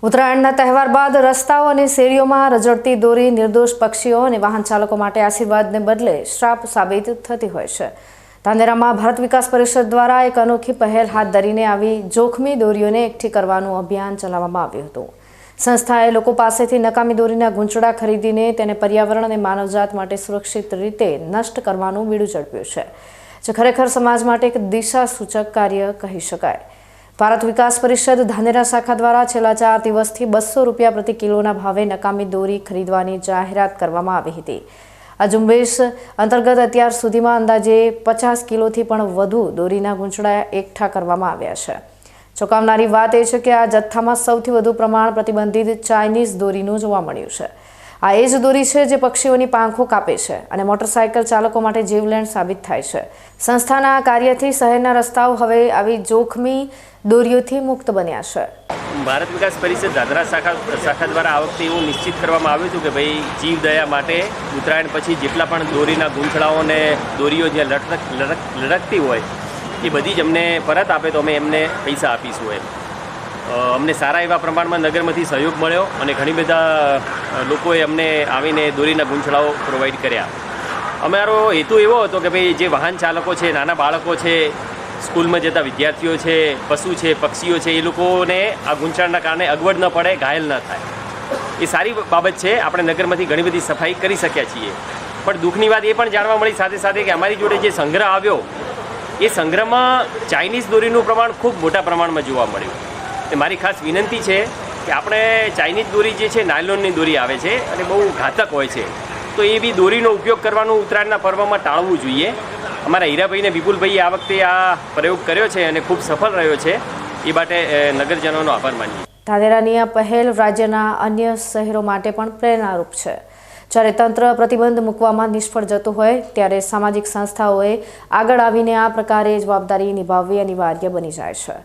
ઉત્તરાયણના તહેવાર બાદ રસ્તાઓ અને શેરીઓમાં રઝળતી દોરી નિર્દોષ પક્ષીઓ અને વાહન ચાલકો માટે આશીર્વાદને બદલે શ્રાપ સાબિત થતી હોય છે। ધાનેરામાં ભારત વિકાસ પરિષદ દ્વારા એક અનોખી પહેલ હાથ ધરીને આવી જોખમી દોરીઓને એકઠી કરવાનું અભિયાન ચલાવવામાં આવ્યું હતું। સંસ્થાએ લોકો પાસેથી નકામી દોરીના ગૂંચડા ખરીદીને તેને પર્યાવરણ અને માનવજાત માટે સુરક્ષિત રીતે નષ્ટ કરવાનું બીડું ઝડપ્યું છે, જે ખરેખર સમાજ માટે એક દિશા સૂચક કાર્ય કહી શકાય। ભારત વિકાસ પરિષદ ધાનેરા શાખા દ્વારા છેલ્લા 4 દિવસથી 200 રૂપિયા પ્રતિ કિલોના ભાવે નકામી દોરી ખરીદવાની જાહેરાત કરવામાં આવી હતી। આ ઝુંબેશ અંતર્ગત અત્યાર સુધીમાં અંદાજે 50 કિલોથી પણ વધુ દોરીના ગૂંચડા એકઠા કરવામાં આવ્યા છે। ચોંકાવનારી વાત એ છે કે આ જથ્થામાં સૌથી વધુ પ્રમાણ પ્રતિબંધિત ચાઇનીઝ દોરીનું જોવા મળ્યું છે। આ એ જ દોરી છે જે પક્ષીઓની પાંખો કાપે છે અને મોટરસાયકલ ચાલકો માટે જીવલેણ સાબિત થાય છે। સંસ્થાના આ કાર્યથી શહેરના રસ્તાઓ હવે આવી જોખમી દોરીઓથી મુક્ત બન્યા છે। ભારત વિકાસ પરિષદ ધાનેરા શાખા દ્વારા આ વખતે એવું નિશ્ચિત કરવામાં આવ્યું હતું કે ભાઈ જીવદયા માટે ઉત્તરાયણ પછી જેટલા પણ દોરીના ગૂંચળાઓ અને દોરીઓ જે લટકતી હોય એ બધી જ અમને પરત આપે તો અમે એમને પૈસા આપીશું એમ। અમને સારા એવા પ્રમાણમાં નગરમાંથી સહયોગ મળ્યો અને ઘણી બધા લોકોએ અમને આવીને દોરીના ગૂંચળાઓ પ્રોવાઈડ કર્યા। અમારો હેતુ એવો હતો કે ભાઈ જે વાહન ચાલકો છે, નાના બાળકો છે, સ્કૂલમાં જતા વિદ્યાર્થીઓ છે, પશુ છે, પક્ષીઓ છે, એ લોકોને આ ગૂંચળાના કારણે અગવડ ન પડે, ઘાયલ ન થાય, એ સારી બાબત છે। આપણે નગરમાંથી ઘણી બધી સફાઈ કરી શક્યા છીએ, પણ દુઃખની વાત એ પણ જાણવા મળી સાથે સાથે કે અમારી જોડે જે સંગ્રહ આવ્યો એ સંગ્રહમાં ચાઇનીઝ દોરીનું પ્રમાણ ખૂબ મોટા પ્રમાણમાં જોવા મળ્યું। એ મારી ખાસ વિનંતી છે કે આપણે ચાઇનીઝ દોરી જે છે નાયલોનની દોરી આવે છે અને બહુ ઘાતક હોય છે, તો એ બી દોરીનો ઉપયોગ કરવાનું ઉત્તરાયણના પર્વમાં ટાળવું જોઈએ। અમારા હીરાભાઈ અને વિપુલભાઈએ આ વખતે આ પ્રયોગ કર્યો છે અને ખૂબ સફળ રહ્યો છે, એ માટે નગરજનોનો આભાર માનીએ। ધાનેરાની આ પહેલ રાજ્યના અન્ય શહેરો માટે પણ પ્રેરણારૂપ છે। જ્યારે તંત્ર પ્રતિબંધ મૂકવામાં નિષ્ફળ જતું હોય ત્યારે સામાજિક સંસ્થાઓએ આગળ આવીને આ પ્રકારે જવાબદારી નિભાવવી અનિવાર્ય બની જાય છે।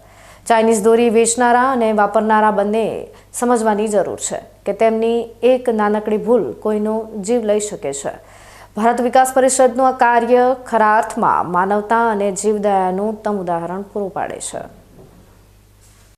ચાઇનીઝ દોરી વેચનારા અને વાપરનારા બંને સમજવાની જરૂર છે કે તેમની એક નાનકડી ભૂલ કોઈનો જીવ લઈ શકે છે। ભારત વિકાસ પરિષદનું આ કાર્ય ખરા અર્થમાં માનવતા અને જીવદયાનું ઉત્તમ ઉદાહરણ પૂરું પાડે છે।